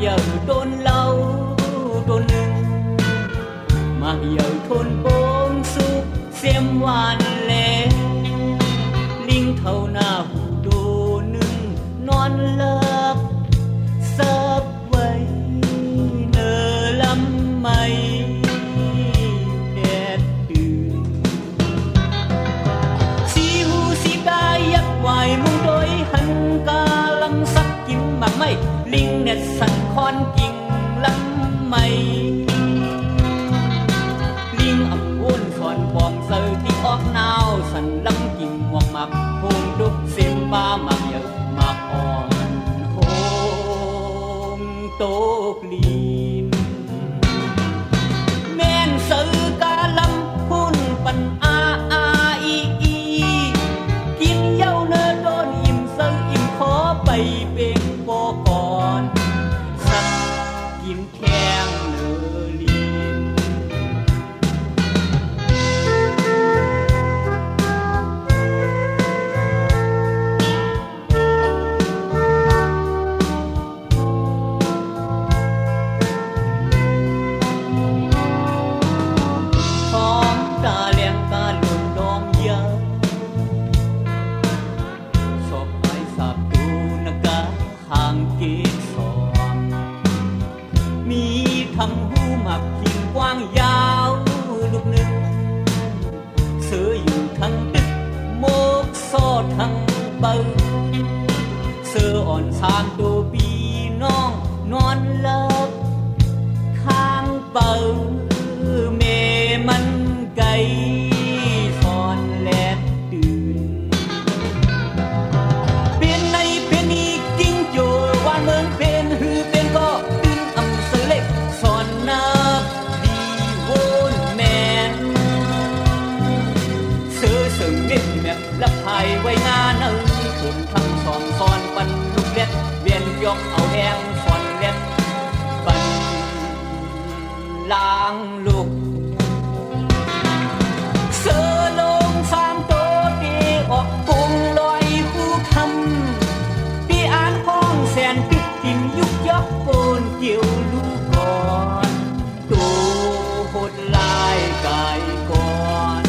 giờ đôn lâu đôn nưng mà giờ thôn bốn su xem hoàn lệ linh thầu na hù đô nưng non lớp sấp vây nơ lắm mây đẹp tươi si hu si ca yak hoài mong đôi hắn ca lăng sắc kim mà mây linh nét sẵn con kinh lắm mây linh ẩm ôn còn bom sơ tí óc nào sẵn lắm kinh hoặc mặc hôn đúc xem ba mặc giờ mặc on hôn tốt linh men sơ ca lắm hôn phần a a i i kim dâu nơ đôn im sơ im khó bày bên vô còn sắc kim khen nơ linh khóm ta len ta luồn đom nhớ sọp ai sạp tu nà cả hàng kết sọmมีทำหูหมักขิงกว้างยาวลูกหนึ่งเสืออยู่ทั้งดึกโมกซอดทั้งเปิงเสืออ่อนสามตัวปีน้องนอนเลิกข้างเปิงเมมันไก่ซอนแลดตื่นเป็นในเป็นอีกจริงโจวันเมืองเป็นหือเป็นก็ตื่นอำเสอเล็กสอนนับดีโวนแมนเสือเสือเน็ตแมบละภายไว้งานเอิงคืนทำสอนสอนปันลูกเล็ดเวียนยกเอาแหงสอนเล็ดปันล้างลูกเสือลงสามโตตีออกกงลอยคู่คำปีอ่านห้องแสนปิดติมยุกยักโกนเกี่ยวลูกก่อนตัวหดลายกายก่อน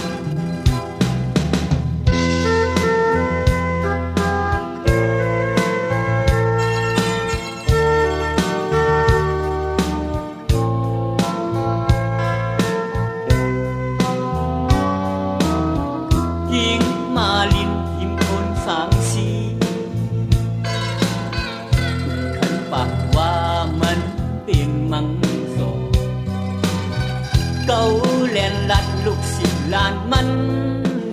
ยิงมาลินยิมคนสางสีขันปากว่ามันเป็นมังโสเกาแลนลัดลูกสิบล้านมัน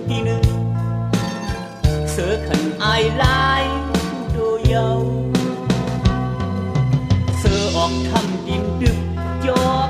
ทีหนึ่งเสือขันอายลายโดยเยาเสือออกทำดินดึกจอก